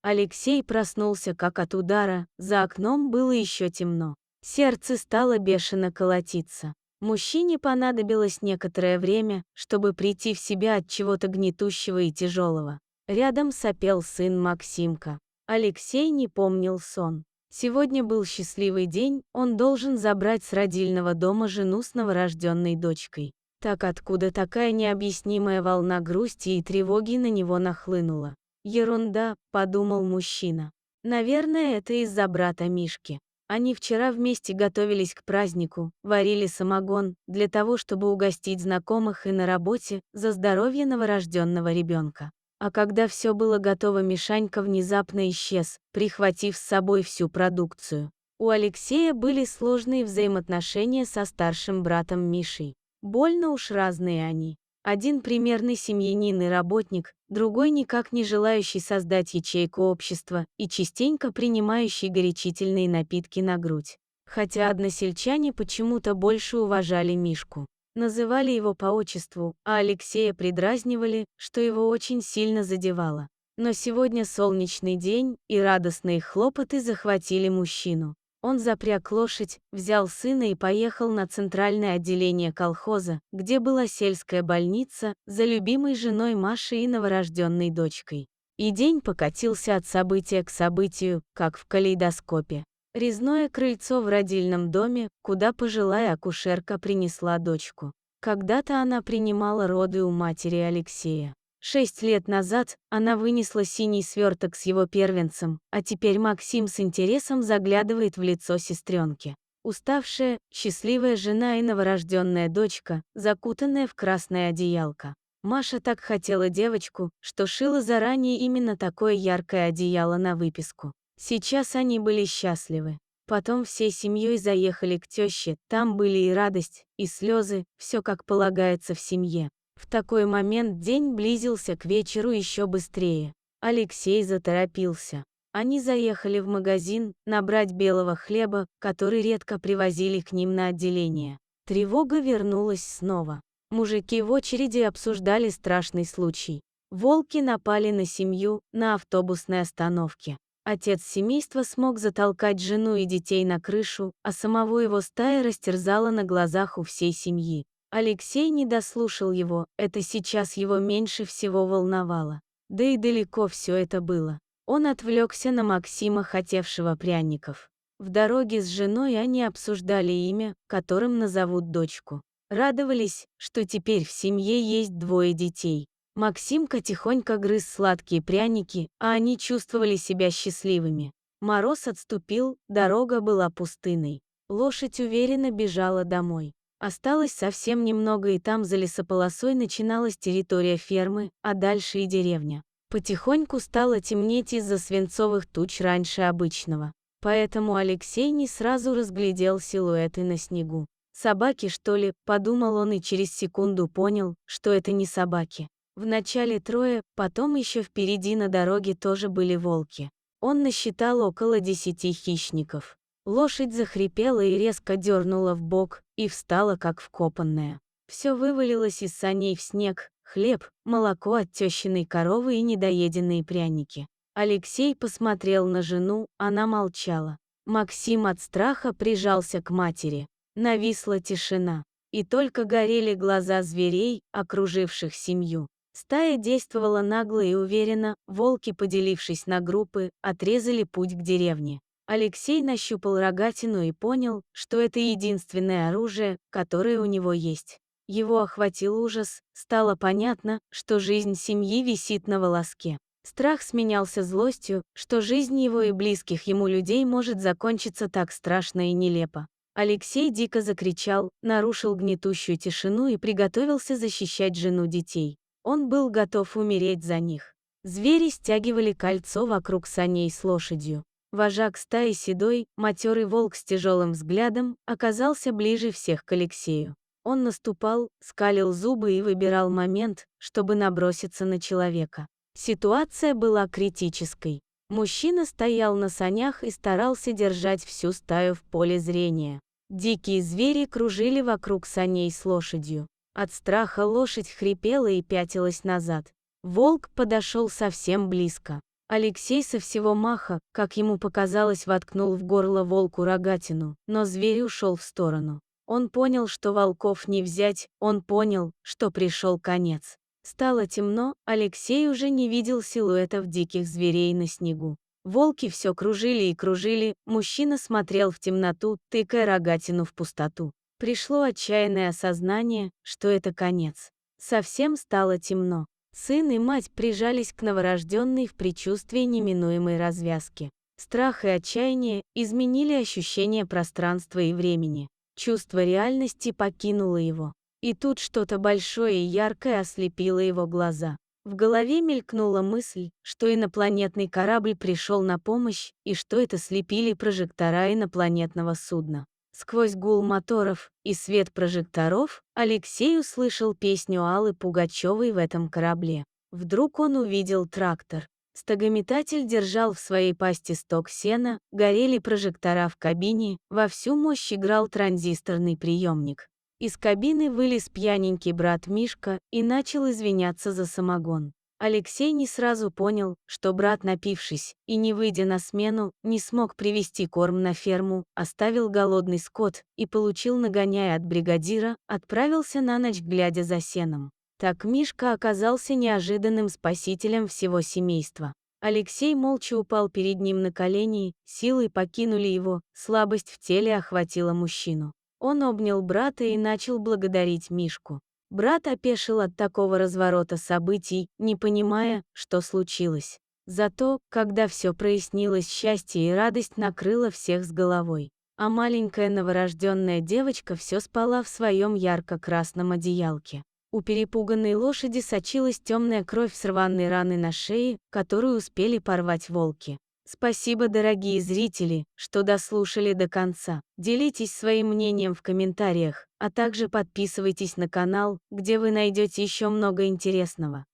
Алексей проснулся как от удара, за окном было еще темно. Сердце стало бешено колотиться. Мужчине понадобилось некоторое время, чтобы прийти в себя от чего-то гнетущего и тяжелого. Рядом сопел сын Максимка. Алексей не помнил сон. Сегодня был счастливый день, он должен забрать с родильного дома жену с новорожденной дочкой. Так откуда такая необъяснимая волна грусти и тревоги на него нахлынула? «Ерунда», — подумал мужчина. «Наверное, это из-за брата Мишки. Они вчера вместе готовились к празднику, варили самогон, для того, чтобы угостить знакомых и на работе, за здоровье новорожденного ребенка. А когда все было готово, Мишанька внезапно исчез, прихватив с собой всю продукцию. У Алексея были сложные взаимоотношения со старшим братом Мишей. Больно уж разные они. Один примерный семьянин и работник, другой никак не желающий создать ячейку общества и частенько принимающий горячительные напитки на грудь. Хотя односельчане почему-то больше уважали Мишку. Называли его по отчеству, а Алексея предразнивали, что его очень сильно задевало. Но сегодня солнечный день, и радостные хлопоты захватили мужчину. Он запряг лошадь, взял сына и поехал на центральное отделение колхоза, где была сельская больница, за любимой женой Машей и новорожденной дочкой. И день покатился от события к событию, как в калейдоскопе. Резное крыльцо в родильном доме, куда пожилая акушерка принесла дочку. Когда-то она принимала роды у матери Алексея. 6 лет назад она вынесла синий сверток с его первенцем, а теперь Максим с интересом заглядывает в лицо сестренки. Уставшая, счастливая жена и новорожденная дочка, закутанная в красное одеялко. Маша так хотела девочку, что шила заранее именно такое яркое одеяло на выписку. Сейчас они были счастливы. Потом всей семьей заехали к тёще, там были и радость, и слезы, все как полагается в семье. В такой момент день близился к вечеру еще быстрее. Алексей заторопился. Они заехали в магазин, набрать белого хлеба, который редко привозили к ним на отделение. Тревога вернулась снова. Мужики в очереди обсуждали страшный случай. Волки напали на семью на автобусной остановке. Отец семейства смог затолкать жену и детей на крышу, а самого его стая растерзала на глазах у всей семьи. Алексей не дослушал его, это сейчас его меньше всего волновало. Да и далеко все это было. Он отвлекся на Максима, хотевшего пряников. В дороге с женой они обсуждали имя, которым назовут дочку. Радовались, что теперь в семье есть 2 детей. Максимка тихонько грыз сладкие пряники, а они чувствовали себя счастливыми. Мороз отступил, дорога была пустынной. Лошадь уверенно бежала домой. Осталось совсем немного, и там за лесополосой начиналась территория фермы, а дальше и деревня. Потихоньку стало темнеть из-за свинцовых туч раньше обычного. Поэтому Алексей не сразу разглядел силуэты на снегу. «Собаки, что ли?» – подумал он и через секунду понял, что это не собаки. Вначале 3, потом еще впереди на дороге тоже были волки. Он насчитал около 10 хищников. Лошадь захрипела и резко дернула в бок, и встала как вкопанная. Все вывалилось из саней в снег: хлеб, молоко от тещиной коровы и недоеденные пряники. Алексей посмотрел на жену, она молчала. Максим от страха прижался к матери. Нависла тишина. И только горели глаза зверей, окруживших семью. Стая действовала нагло и уверенно, волки, поделившись на группы, отрезали путь к деревне. Алексей нащупал рогатину и понял, что это единственное оружие, которое у него есть. Его охватил ужас, стало понятно, что жизнь семьи висит на волоске. Страх сменялся злостью, что жизнь его и близких ему людей может закончиться так страшно и нелепо. Алексей дико закричал, нарушил гнетущую тишину и приготовился защищать жену, детей. Он был готов умереть за них. Звери стягивали кольцо вокруг саней с лошадью. Вожак стаи, седой, матерый волк с тяжелым взглядом, оказался ближе всех к Алексею. Он наступал, скалил зубы и выбирал момент, чтобы наброситься на человека. Ситуация была критической. Мужчина стоял на санях и старался держать всю стаю в поле зрения. Дикие звери кружили вокруг саней с лошадью. От страха лошадь хрипела и пятилась назад. Волк подошел совсем близко. Алексей со всего маха, как ему показалось, воткнул в горло волку рогатину, но зверь ушел в сторону. Он понял, что волков не взять, он понял, что пришел конец. Стало темно, Алексей уже не видел силуэтов диких зверей на снегу. Волки все кружили и кружили, мужчина смотрел в темноту, тыкая рогатину в пустоту. Пришло отчаянное осознание, что это конец. Совсем стало темно. Сын и мать прижались к новорожденной в предчувствии неминуемой развязки. Страх и отчаяние изменили ощущение пространства и времени. Чувство реальности покинуло его. И тут что-то большое и яркое ослепило его глаза. В голове мелькнула мысль, что инопланетный корабль пришел на помощь, и что это слепили прожектора инопланетного судна. Сквозь гул моторов и свет прожекторов Алексей услышал песню Аллы Пугачевой в этом корабле. Вдруг он увидел трактор. Стогометатель держал в своей пасти сток сена, горели прожектора в кабине, во всю мощь играл транзисторный приемник. Из кабины вылез пьяненький брат Мишка и начал извиняться за самогон. Алексей не сразу понял, что брат, напившись и не выйдя на смену, не смог привезти корм на ферму, оставил голодный скот и получил нагоняя от бригадира, отправился на ночь, глядя за сеном. Так Мишка оказался неожиданным спасителем всего семейства. Алексей молча упал перед ним на колени, силы покинули его, слабость в теле охватила мужчину. Он обнял брата и начал благодарить Мишку. Брат опешил от такого разворота событий, не понимая, что случилось. Зато, когда все прояснилось, счастье и радость накрыло всех с головой. А маленькая новорожденная девочка все спала в своем ярко-красном одеялке. У перепуганной лошади сочилась темная кровь с рваной раны на шее, которую успели порвать волки. Спасибо, дорогие зрители, что дослушали до конца. Делитесь своим мнением в комментариях, а также подписывайтесь на канал, где вы найдете еще много интересного.